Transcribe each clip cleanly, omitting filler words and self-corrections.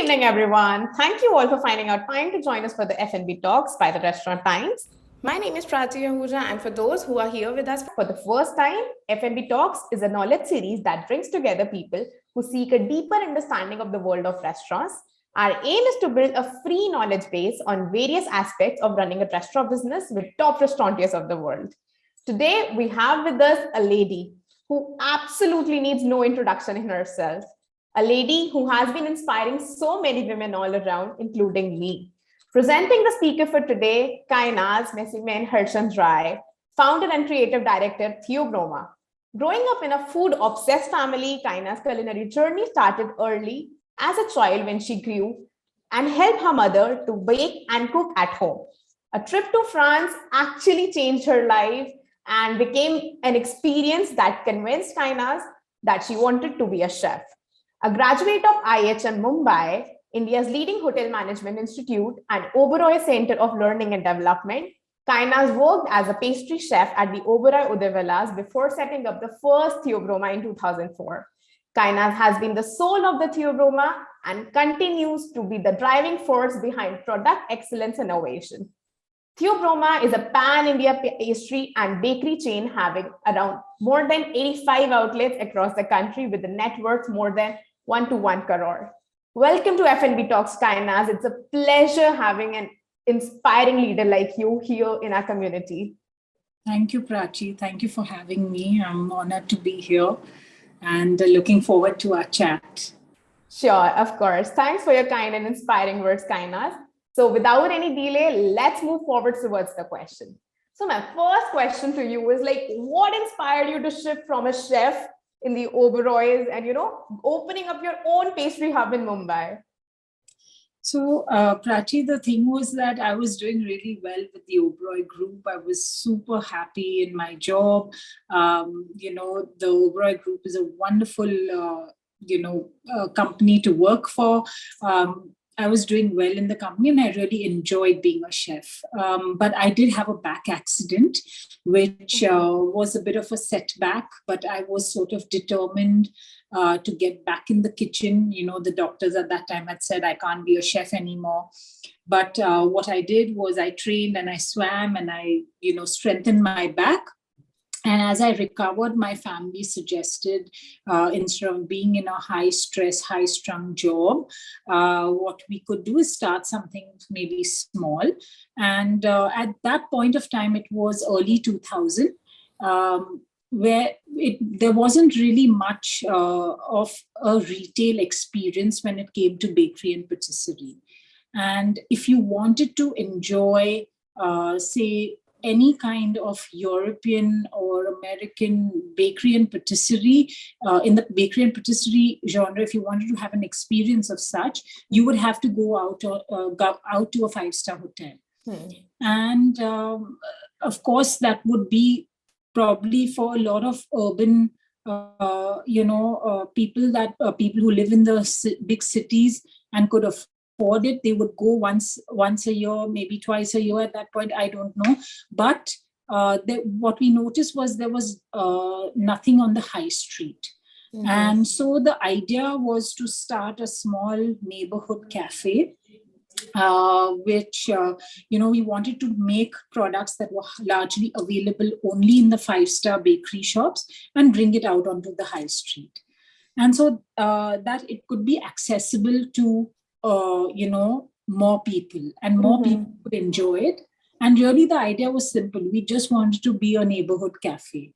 evening, everyone. Thank you all for finding out time to join us for the F&B Talks by the Restaurant Times. My name is Prachi Ahuja, and for those who are here with us for the first time, F&B Talks is a knowledge series that brings together people who seek a deeper understanding of the world of restaurants. Our aim is to build a free knowledge base on various aspects of running a restaurant business with top restaurateurs of the world. Today, we have with us a lady who absolutely needs no introduction in herself. A lady who has been inspiring so many women all around, including me. Presenting the speaker for today, Kainaz Messman Harchandrai, founder and creative director of Theobroma. Growing up in a food-obsessed family, Kainaz's culinary journey started early as a child when she grew and helped her mother to bake and cook at home. A trip to France actually changed her life and became an experience that convinced Kainaz that she wanted to be a chef. A graduate of IHM Mumbai, India's leading hotel management institute and Oberoi Center of Learning and Development, Kainaz worked as a pastry chef at the Oberoi Udayavillas before setting up the first Theobroma in 2004. Kainaz has been the soul of the Theobroma and continues to be the driving force behind product excellence innovation. Theobroma is a pan-India pastry and bakery chain having around more than 85 outlets across the country with a net worth more than 1 crore. Welcome to F&B Talks, Kainaz. It's a pleasure having an inspiring leader like you here in our community. Thank you, Prachi. Thank you for having me. I'm honored to be here and looking forward to our chat. Sure, of course. Thanks for your kind and inspiring words, Kainaz. So without any delay, let's move forward towards the question. So my first question to you is what inspired you to shift from a chef in the Oberois and, opening up your own pastry hub in Mumbai? So, Prachi, the thing was that I was doing really well with the Oberoi group. I was super happy in my job. The Oberoi group is a wonderful, company to work for. I was doing well in the company and I really enjoyed being a chef. But I did have a back accident, which was a bit of a setback, but I was sort of determined to get back in the kitchen. The doctors at that time had said I can't be a chef anymore. But what I did was I trained and I swam and I, strengthened my back. And as I recovered, my family suggested instead of being in a high stress, high strung job, what we could do is start something maybe small. And at that point of time, it was early 2000, where there wasn't really much of a retail experience when it came to bakery and patisserie. And if you wanted to enjoy, say, any kind of European or American bakery and patisserie, in the bakery and patisserie genre, if you wanted to have an experience of such, you would have to go out to a five-star hotel. And of course, that would be probably for a lot of urban, people who live in the big cities and could afford it. They would go once a year, maybe twice a year at that point, I don't know. But what we noticed was there was nothing on the high street. Mm-hmm. And so the idea was to start a small neighborhood cafe, which, we wanted to make products that were largely available only in the five-star bakery shops and bring it out onto the high street. And so that it could be accessible to more people and more people could enjoy it. And really the idea was simple. We just wanted to be a neighborhood cafe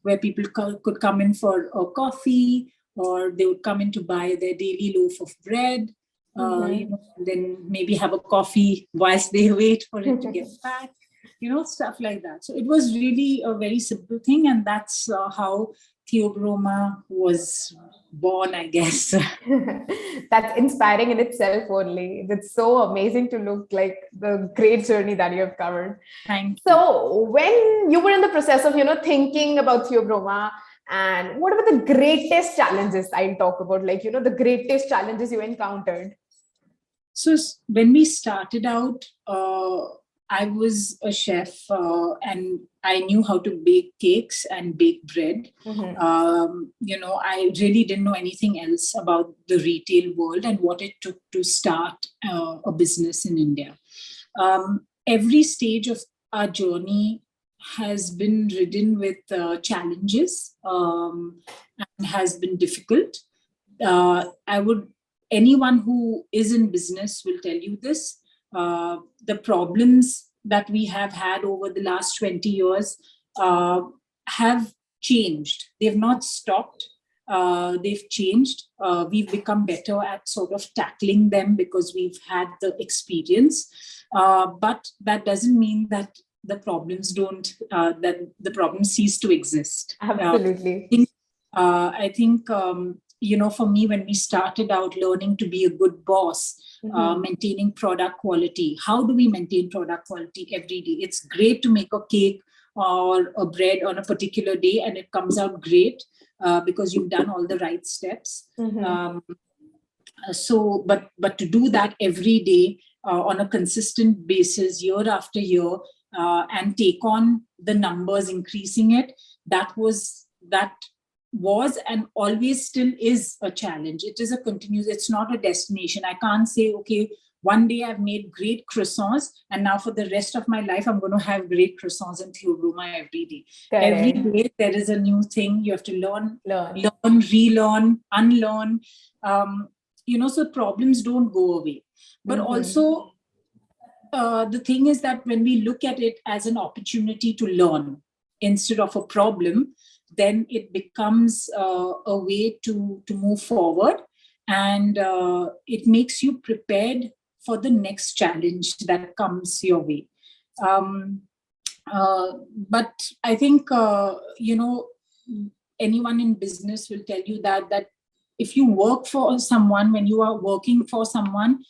where people could come in for a coffee, or they would come in to buy their daily loaf of bread, then maybe have a coffee whilst they wait for it to get back, stuff like that. So it was really a very simple thing. And that's how Theobroma was born, I guess. That's inspiring in itself only. It's so amazing to look like the great journey that you have covered. Thank you. So when you were in the process of, thinking about Theobroma, and what were the greatest challenges I'll talk about, the greatest challenges you encountered? So when we started out, I was a chef and I knew how to bake cakes and bake bread. I really didn't know anything else about the retail world and what it took to start a business in India. Every stage of our journey has been ridden with challenges and has been difficult. Anyone who is in business will tell you this. The problems that we have had over the last 20 years have changed. They've not stopped. They've changed. We've become better at sort of tackling them because we've had the experience. But that doesn't mean that the problems that the problems cease to exist. Absolutely. I think for me, when we started out learning to be a good boss, maintaining product quality, how do we maintain product quality every day? It's great to make a cake or a bread on a particular day and it comes out great because you've done all the right steps. But to do that every day on a consistent basis, year after year, and take on the numbers, increasing it, that was and always still is a challenge. It is a continuous, it's not a destination. I can't say, okay, one day I've made great croissants and now for the rest of my life, I'm going to have great croissants in Theobroma every day. Correct. Every day there is a new thing. You have to learn, relearn, unlearn. So problems don't go away. But also, the thing is that when we look at it as an opportunity to learn instead of a problem, then it becomes a way to move forward, and it makes you prepared for the next challenge that comes your way. But I think, anyone in business will tell you that if you work for someone, when you are working for someone,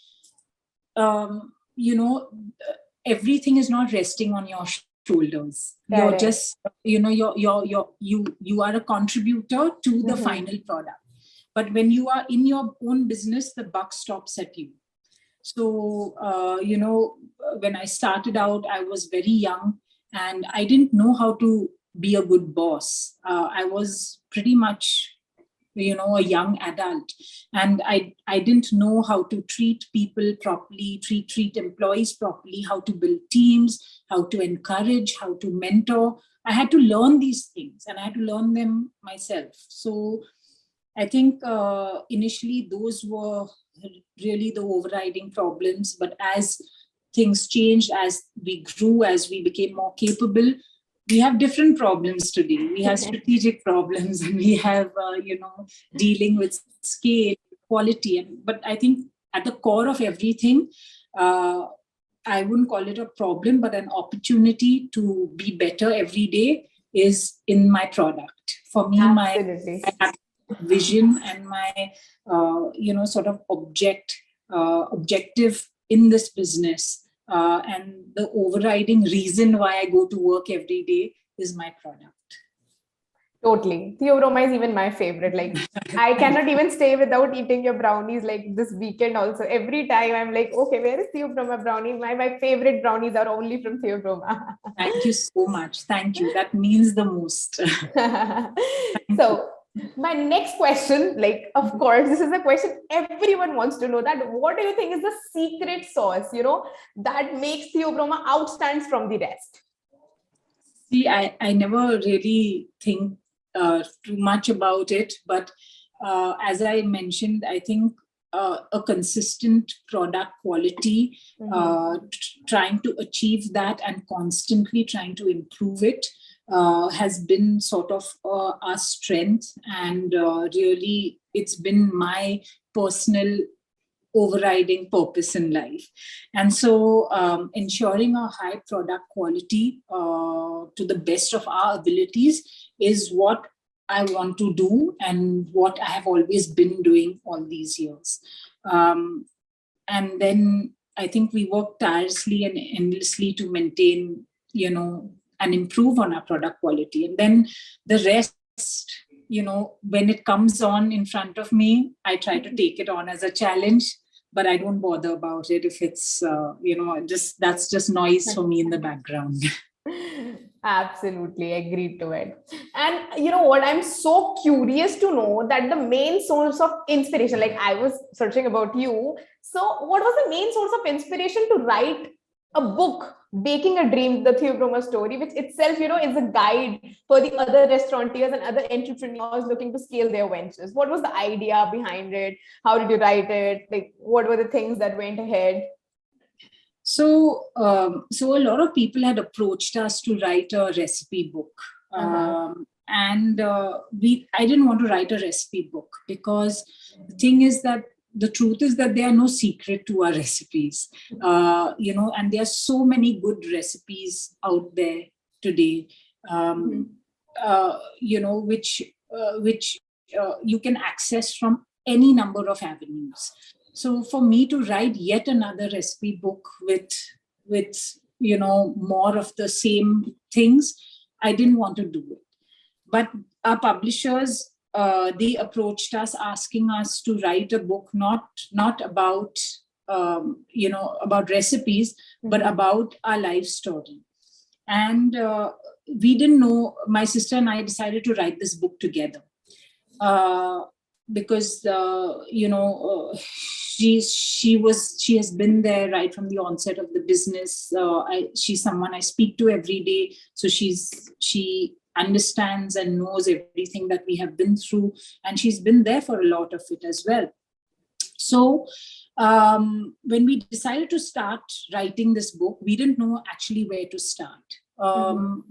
everything is not resting on your shoulders. You're just, you are a contributor to the final product. But when you are in your own business, the buck stops at you. So, when I started out, I was very young and I didn't know how to be a good boss. I was pretty much a young adult, and I didn't know how to treat people properly, treat employees properly, how to build teams, how to encourage, how to mentor. I had to learn these things and I had to learn them myself. So I think initially those were really the overriding problems, but as things changed, as we grew, as we became more capable, we have different problems today. We have strategic problems, and we have, dealing with scale, quality. But I think at the core of everything, I wouldn't call it a problem, but an opportunity to be better every day is in my product. For me, my vision and my, sort of objective in this business. And the overriding reason why I go to work every day is my product. Totally. Theobroma is even my favorite. Like, I cannot even stay without eating your brownies. Like this weekend also, every time I'm like, okay, where is Theobroma brownies? My favorite brownies are only from Theobroma. Thank you so much. Thank you. That means the most. So my next question, like, of course, this is a question everyone wants to know, that what do you think is the secret sauce, that makes Theobroma outstands from the rest? See, I never really think too much about it, but as I mentioned, I think a consistent product quality, trying to achieve that and constantly trying to improve it has been sort of our strength, and really it's been my personal overriding purpose in life. And so ensuring a high product quality to the best of our abilities is what I want to do and what I have always been doing all these years. And then I think we work tirelessly and endlessly to maintain, and improve on our product quality. And then the rest, when it comes on in front of me, I try to take it on as a challenge. but I don't bother about it if it's, that's just noise for me in the background. Absolutely agreed to it. And you know what? I'm so curious to know that the main source of inspiration, like I was searching about you. So, what was the main source of inspiration to write a book, Baking a Dream, the Theobroma story, which itself, is a guide for the other restaurateurs and other entrepreneurs looking to scale their ventures? What was the idea behind it? How did you write it? Like, what were the things that went ahead? So a lot of people had approached us to write a recipe book. And I didn't want to write a recipe book because the thing is that the truth is that there are no secret to our recipes, and there are so many good recipes out there today, which you can access from any number of avenues. So for me to write yet another recipe book with more of the same things, I didn't want to do it. But our publishers, they approached us asking us to write a book not about about recipes, but about our life story. And we didn't know. My sister and I decided to write this book together. Because she has been there right from the onset of the business. She's someone I speak to every day, so she understands and knows everything that we have been through, and she's been there for a lot of it as well. So when we decided to start writing this book, we didn't know actually where to start.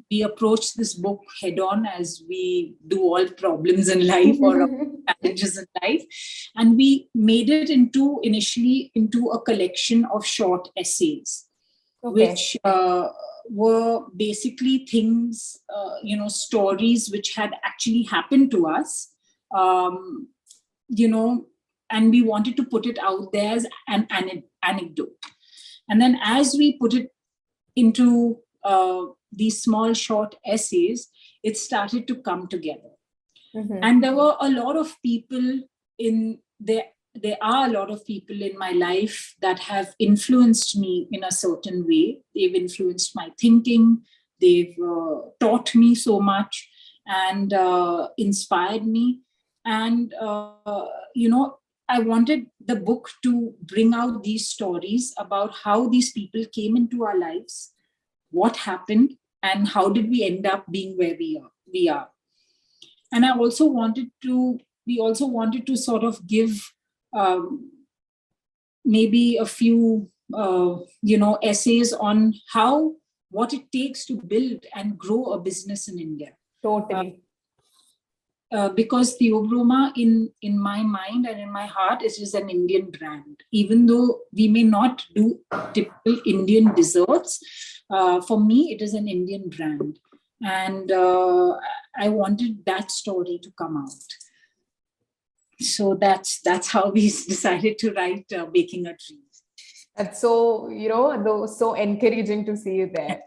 We approached this book head on, as we do all problems in life or challenges in life. And we made it initially into a collection of short essays, which were basically things, stories which had actually happened to us, and we wanted to put it out there as an anecdote. And then as we put it into these small short essays, it started to come together. And there were a lot of people there are a lot of people in my life that have influenced me in a certain way. They've influenced my thinking. They've taught me so much and inspired me. And, I wanted the book to bring out these stories about how these people came into our lives, what happened, and how did we end up being where we are. And we also wanted to sort of give maybe a few essays on what it takes to build and grow a business in India. Totally. Because Theobroma, in my mind and in my heart, is an Indian brand. Even though we may not do typical Indian desserts, for me, it is an Indian brand. And I wanted that story to come out. So that's how we decided to write Baking a Dream. That's so, so encouraging to see you there.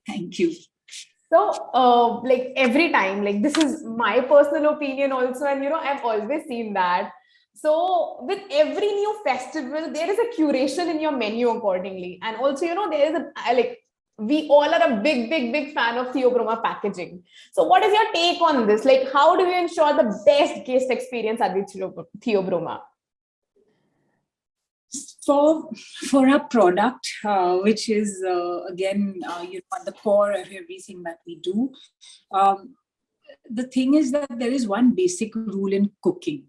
Thank you. So, every time, this is my personal opinion also, and I've always seen that. So, with every new festival, there is a curation in your menu accordingly, and also, there is we all are a big fan of Theobroma packaging. So, what is your take on this? Like, how do you ensure the best guest experience at the Theobroma? For our product, which is again, at the core of everything that we do, the thing is that there is one basic rule in cooking.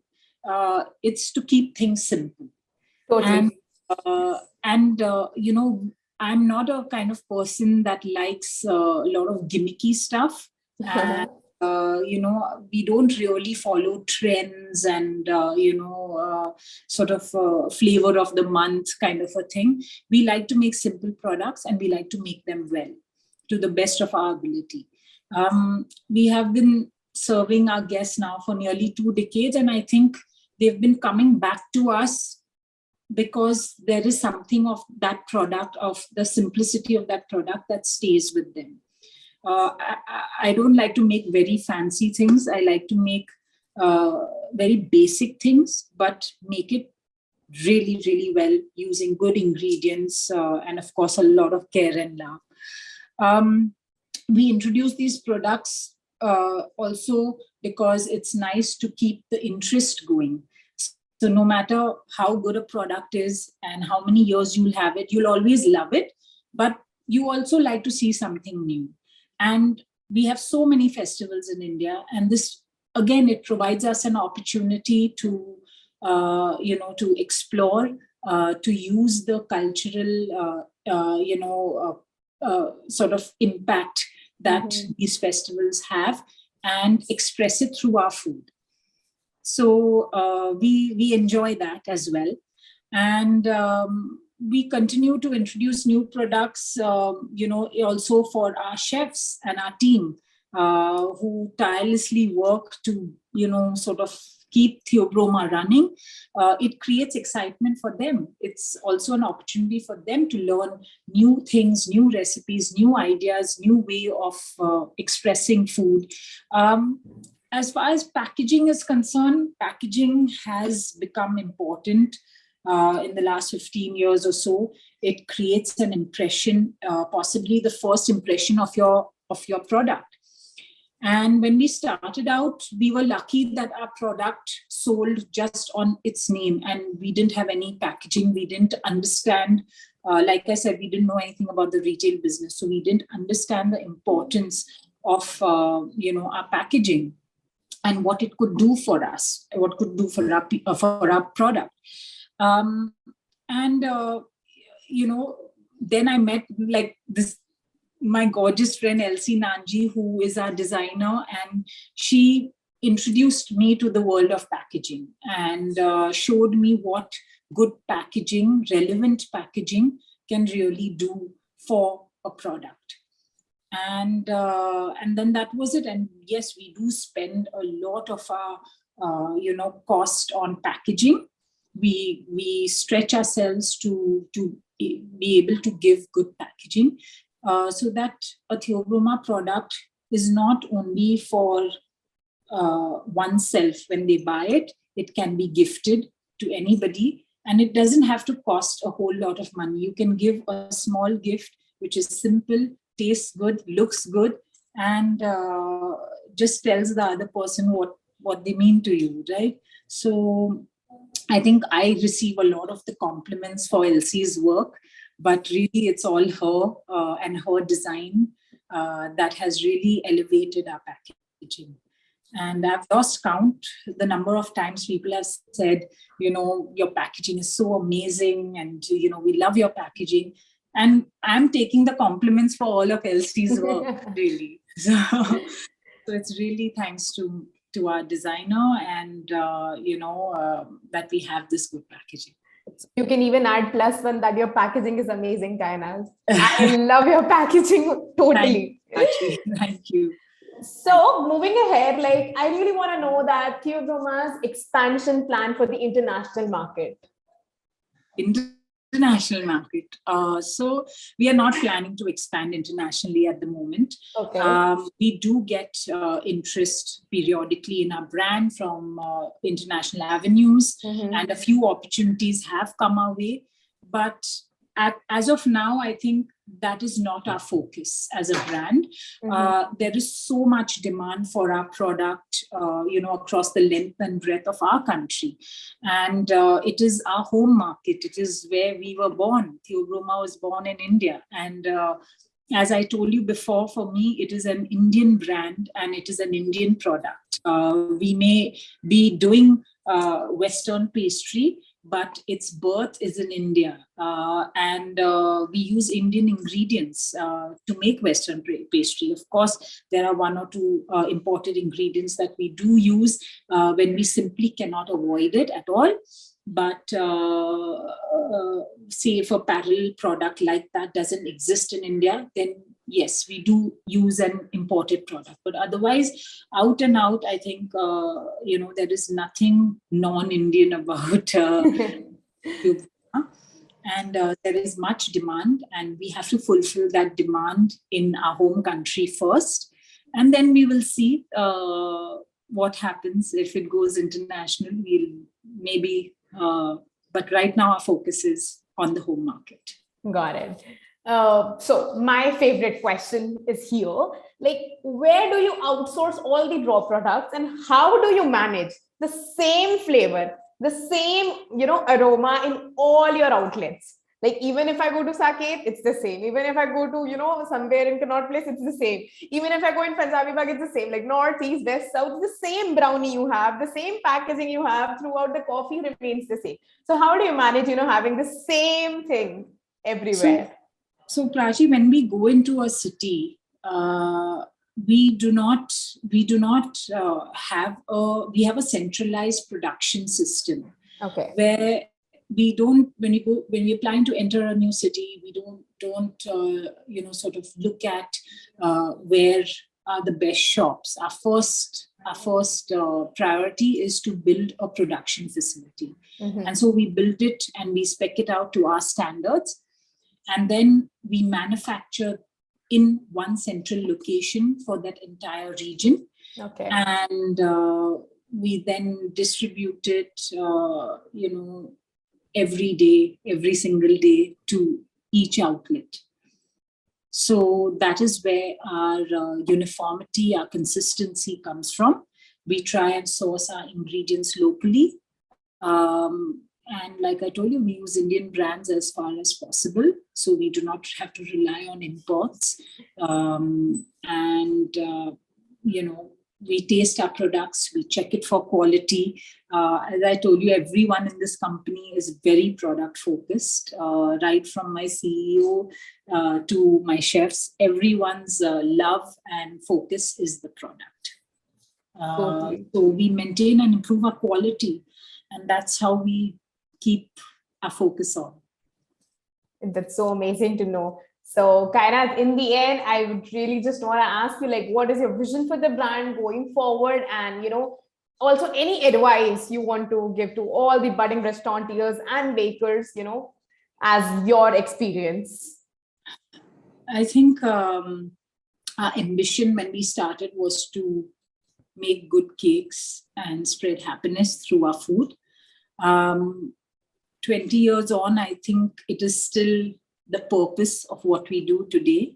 It's to keep things simple. Totally. And I'm not a kind of person that likes a lot of gimmicky stuff. And we don't really follow trends and, sort of flavor of the month kind of a thing. We like to make simple products and we like to make them well to the best of our ability. We have been serving our guests now for nearly 2 decades, and I think they've been coming back to us because there is something of that product, of the simplicity of that product that stays with them. I don't like to make very fancy things. I like to make very basic things, but make it really, really well using good ingredients and of course a lot of care and love. We introduce these products also because it's nice to keep the interest going. So no matter how good a product is and how many years you'll have it, you'll always love it, but you also like to see something new. And we have so many festivals in India, and this, again, it provides us an opportunity to to explore, to use the cultural sort of impact that these festivals have and express it through our food. So we enjoy that as well. And we continue to introduce new products, also for our chefs and our team who tirelessly work to, sort of keep Theobroma running. It creates excitement for them. It's also an opportunity for them to learn new things, new recipes, new ideas, new way of expressing food. As far as packaging is concerned, packaging has become important in the last 15 years or so. It creates an impression, possibly the first impression of your product. And when we started out, we were lucky that our product sold just on its name, and we didn't have any packaging. We didn't understand, like I said, we didn't know anything about the retail business. So we didn't understand the importance of, our packaging and what it could do for us, what could do for our product. Then I met like this, my gorgeous friend Elsie Nanji, who is our designer, and she introduced me to the world of packaging and showed me what good packaging, relevant packaging can really do for a product. And then that was it. And yes, we do spend a lot of our cost on packaging. We stretch ourselves to be able to give good packaging, so that a Theobroma product is not only for oneself when they buy it. It can be gifted to anybody, and it doesn't have to cost a whole lot of money. You can give a small gift which is simple, tastes good, looks good, and just tells the other person what they mean to you, right? So I think I receive a lot of the compliments for Elsie's work, but really it's all her and her design that has really elevated our packaging. And I've lost count the number of times people have said, your packaging is so amazing, and we love your packaging. And I'm taking the compliments for all of Elsie's work, really. So it's really thanks to our designer and that we have this good packaging. You can even add +1 that your packaging is amazing, Kainaz. I love your packaging totally. Thank you. So moving ahead, I really want to know that Theobroma's expansion plan for the international market. International market. So we are not planning to expand internationally at the moment. Okay. We do get interest periodically in our brand from international avenues, and a few opportunities have come our way. But as of now, I think that is not our focus as a brand. There is so much demand for our product, across the length and breadth of our country. And it is our home market. It is where we were born. Theobroma was born in India. And as I told you before, for me, it is an Indian brand and it is an Indian product. We may be doing Western pastry, but its birth is in India. And we use Indian ingredients to make Western pastry. Of course, there are one or two imported ingredients that we do use when we simply cannot avoid it at all. But say if a parallel product like that doesn't exist in India, then yes, we do use an imported product. But otherwise, out and out, I think, there is nothing non-Indian about Theobroma. And there is much demand, and we have to fulfill that demand in our home country first. And then we will see what happens. If it goes international, we'll maybe But right now, our focus is on the home market. Got it. So my favorite question is here. Like, where do you outsource all the raw products and how do you manage the same flavor, the same, aroma in all your outlets? Like, even if I go to Saket, it's the same. Even if I go to, somewhere in Connaught Place, it's the same. Even if I go in Punjabi Bagh, it's the same. Like North, East, West, South, the same brownie you have, the same packaging you have throughout the coffee remains the same. So how do you manage, having the same thing everywhere? So Prachi, when we go into a city, we have a centralized production system. Okay. Where we don't, when we're planning to enter a new city, we don't sort of look at where are the best shops. Our first priority is to build a production facility. Mm-hmm. And so we build it and we spec it out to our standards. And then we manufacture in one central location for that entire region. Okay. And we then distribute it, every single day to each outlet. So that is where our uniformity, our consistency comes from. We try and source our ingredients locally. And like I told you, we use Indian brands as far as possible. So we do not have to rely on imports. We taste our products, we check it for quality. As I told you, everyone in this company is very product focused, right from my CEO to my chefs. Everyone's love and focus is the product. Totally. So we maintain and improve our quality, and that's how we keep our focus on. That's so amazing to know. So, Kainaz, in the end, I would really just want to ask you, like, what is your vision for the brand going forward? And, also any advice you want to give to all the budding restaurateurs and bakers, as your experience? I think our ambition when we started was to make good cakes and spread happiness through our food. 20 years on, I think it is still the purpose of what we do today.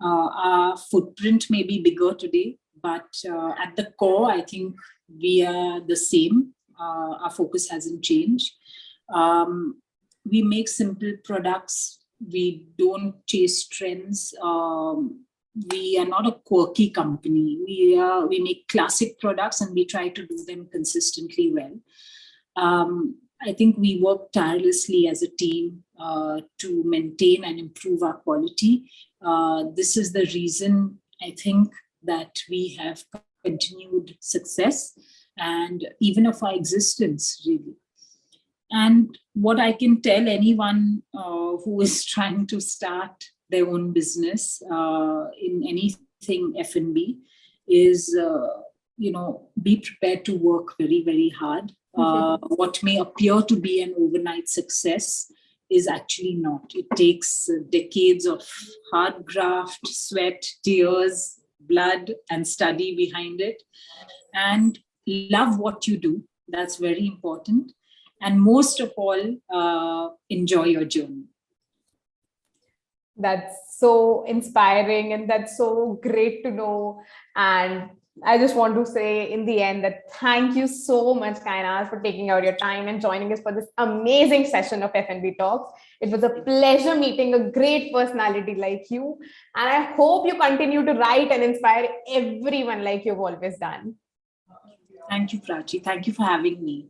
Our footprint may be bigger today, but at the core, I think we are the same. Our focus hasn't changed. We make simple products. We don't chase trends. We are not a quirky company. We make classic products and we try to do them consistently well. I think we work tirelessly as a team to maintain and improve our quality. This is the reason I think that we have continued success and even of our existence, really. And what I can tell anyone who is trying to start their own business in anything F&B is, be prepared to work very, very hard. What may appear to be an overnight success is actually not. It takes decades of hard graft, sweat, tears, blood, and study behind it. And love what you do. That's very important. And most of all, enjoy your journey. That's so inspiring and that's so great to know. And I just want to say in the end that thank you so much, Kainaz, for taking out your time and joining us for this amazing session of F&B Talks. It was a pleasure meeting a great personality like you. And I hope you continue to write and inspire everyone like you've always done. Thank you, Prachi. Thank you for having me.